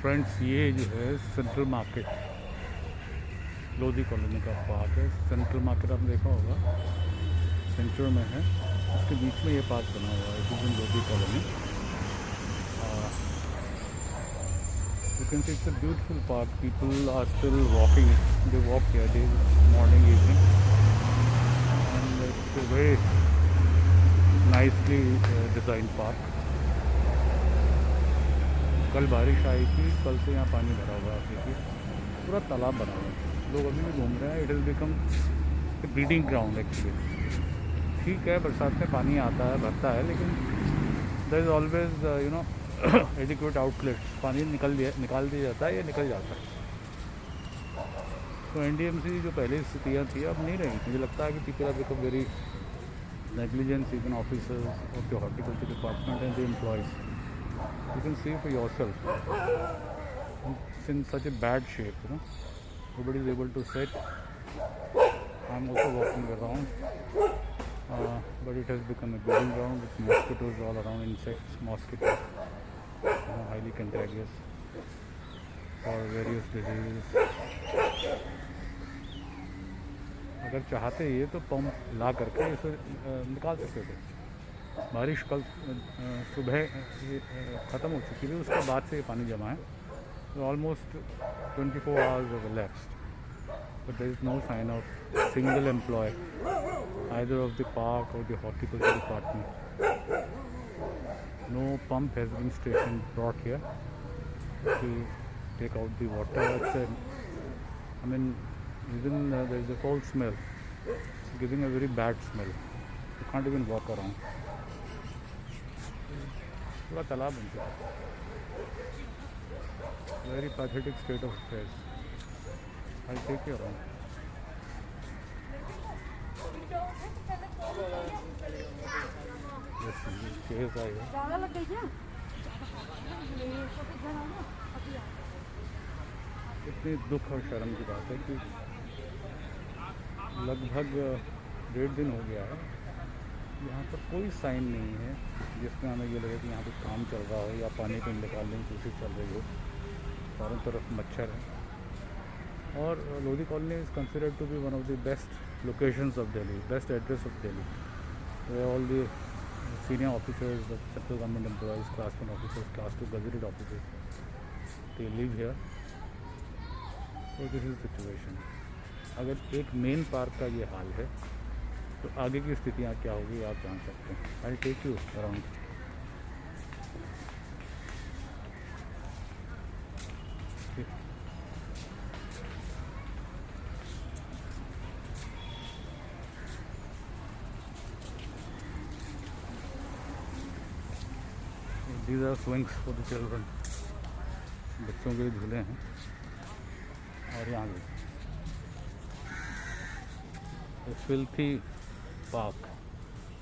Friends, ये जो है सेंट्रल मार्केट, लोधी कॉलोनी का पार्क है। सेंट्रल मार्केट आपने देखा होगा, सेंटर में है, उसके बीच में ये पार्क बना हुआ है। It is in Lodhi colony. You can see it's a beautiful park. People are still walking, they walk here day morning evening, and it's a very nicely design park. कल बारिश आई थी, कल से यहाँ पानी भरा हुआ है। देखिए पूरा तालाब बना हुआ है, लोग अभी भी घूम रहे हैं। It has become a breeding ground actually. ठीक है, बरसात में पानी आता है, भरता है, लेकिन there is always adequate outlets. पानी निकाल दिया जाता है या निकल जाता है। तो एनडीएमसी जो पहले स्थितियाँ थी अब नहीं रही। मुझे लगता है कि people are become very negligence, even officers of the horticulture department and the employees. You can see for yourself. It's in such a bad shape, Nobody is able to sit. I'm also walking around, but it has become a breeding ground with mosquitoes all around, insects, mosquitoes, highly contagious for various diseases. अगर चाहते ये तो pump ला करके इसे निकाल सकते थे। बारिश कल सुबह ख़त्म हो चुकी थी, उसके बाद से ये पानी जमा है। तो almost 24 hours have elapsed, but there is no sign of single employee either of the park or the horticulture department. No pump has been stationed brought here to take out the water. Even there is a foul smell. It's giving a very bad smell. You can't even walk around. पूरा तालाब बन चुका है। Very pathetic state of affairs. I take you around. Cheers I है। इतनी दुख और शर्म की बात है कि लगभग 1.5 दिन हो गया है, यहाँ पर कोई साइन नहीं है जिसमें हमें ये लगे कि यहाँ पे काम चल रहा हो या पानी को निकालने की कोशिश चल रही हो। चारों तरफ मच्छर है। और Lodhi colony is considered to be one of the best locations of Delhi, best address of Delhi, where all the senior officers, the central government employees, class 1 officers, class 2 gazetted officers, they live here. So this is situation. अगर एक main park का ये हाल है तो आगे की स्थितियाँ क्या होगी आप जान सकते हैं। I take you around. These are swings for the children. बच्चों के झूले हैं। और यहाँ भी filthy park.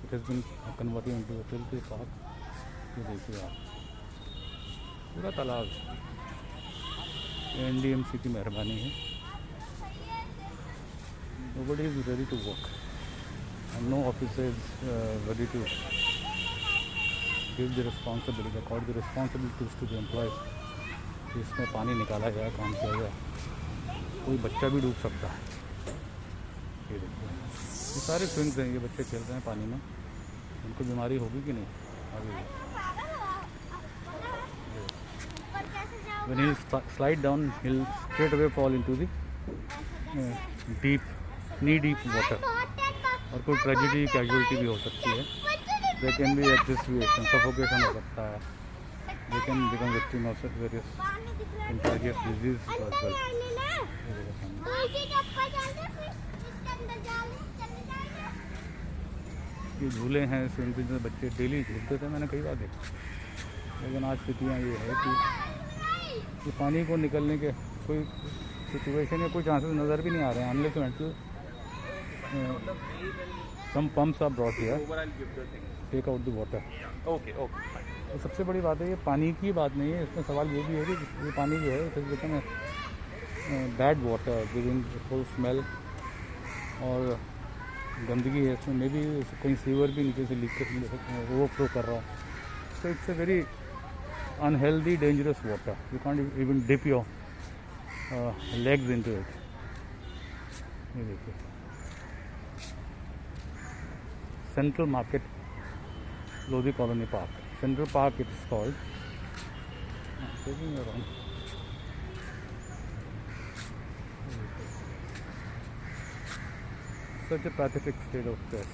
It has been converted into a filthy park. ये देखिए आप, पूरा तालाब। एनडीएमसी की मेहरबानी है। Nobody is ready to work and no officer is ready to give the responsibility, accord the responsibilities to the employees. इसमें पानी निकाला जाए, काम किया जाए। कोई बच्चा भी डूब सकता है। ये देखिए, ये सारे स्विंग्स हैं, ये बच्चे खेल रहे हैं पानी में। उनको बीमारी होगी कि नहीं अभी? When he slide down, he'll straight away fall into the deep, knee deep water. और कोई ट्रेजेडी, कैजुअलिटी भी हो सकती है। There can be asphyxiation, suffocation हो सकता है। They can become victim of various contagious diseases as well. ये झूले हैं, स्विमिंग पूल में बच्चे डेली झूलते थे, मैंने कई बार देखा। लेकिन आज स्थितियाँ ये है कि पानी को निकलने के कोई सिचुएशन या कोई चांसेस नज़र भी नहीं आ रहे हैं। Unless and some pumps are brought here take out the water. Okay. तो सबसे बड़ी बात है, ये पानी की बात नहीं है, इसमें सवाल ये भी है कि ये पानी जो है it is become bad water, giving full smell, और गंदगी है इसमें। मे भी कहीं सीवर भी नीचे से लीक ओवरफ्लो कर रहा है। So it's a very unhealthy, dangerous water. You can't even dip your legs into it. ये देखिए, Central Market, Lodi Colony Park. Central Park it is called. Taking you around. Such a pathetic state of affairs.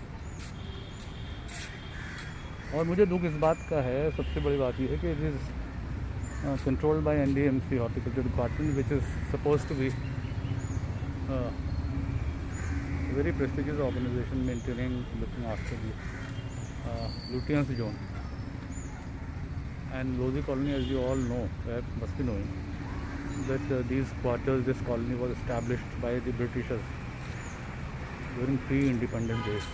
और मुझे दुख इस बात का है, सबसे बड़ी बात ये है कि it is controlled by NDMC horticulture department, which is suppose to be very prestigious organization maintaining, looking after the Lutyens zone. And Lodi colony, as you all know, must be knowing that these quarters, this colony was established by the Britishers during pre-independent days.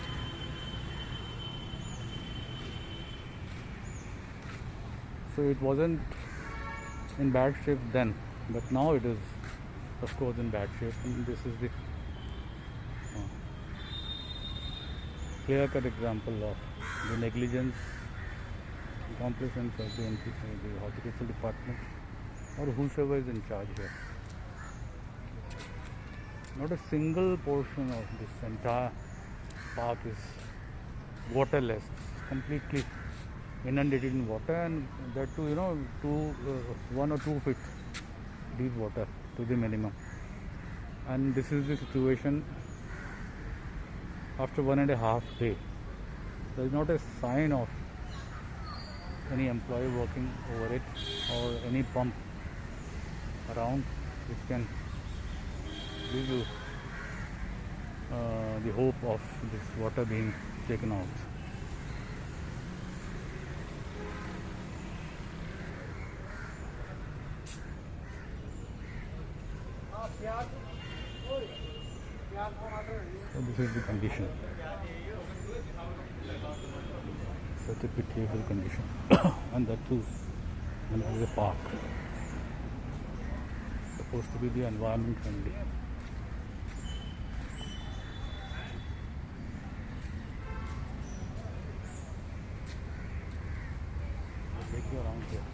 So it wasn't in bad shape then, but now it is, of course, in bad shape. And this is the clear-cut example of the negligence, complicence of the horticultural department or whosoever is in charge here. Not a single portion of this entire park is waterless, completely inundated in water, and that too, 1 or 2 feet deep water to the minimum. And this is the situation after 1.5 days. There is not a sign of any employee working over it or any pump around which can give you the hope of this water being taken out. So this is the condition. Such a pitiable condition. And that too, and it is a park. Supposed to be the environment friendly. I'll take you around here.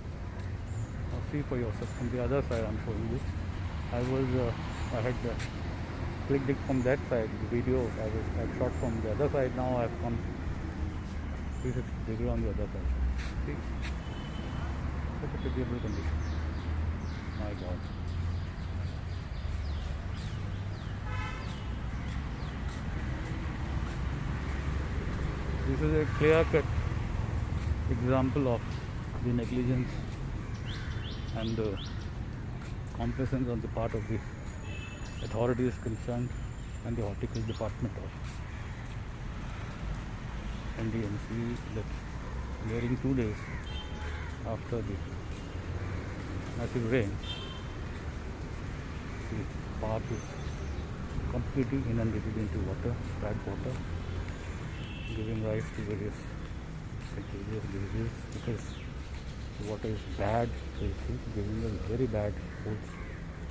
Now see for yourself. From the other side I'm showing you. I had clicked it from that side, the video I shot from the other side. Now I have come 360 degree on the other side. See, such a pitiable condition. My God. This is a clear-cut example of the negligence and the complacence on the part of the authorities concerned and the horticulture department of NDMC, that during 2 days after the massive rains, the park is completely inundated into water, bad water, giving rise to various contagious diseases because the water is bad, filthy, giving a very bad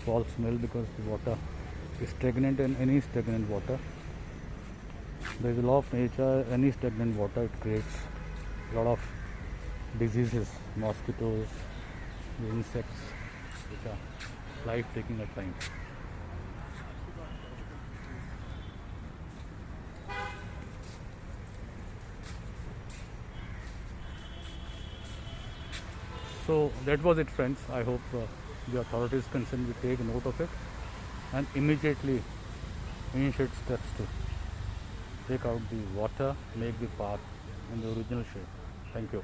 foul smell because the water is stagnant, and any stagnant water, there is a law of nature, any stagnant water, it creates a lot of diseases, mosquitoes, the insects which are life taking at times. So that was it, friends. I hope the authorities concerned will take note of it and immediately initiate steps to take out the water, make the park in the original shape. Thank you.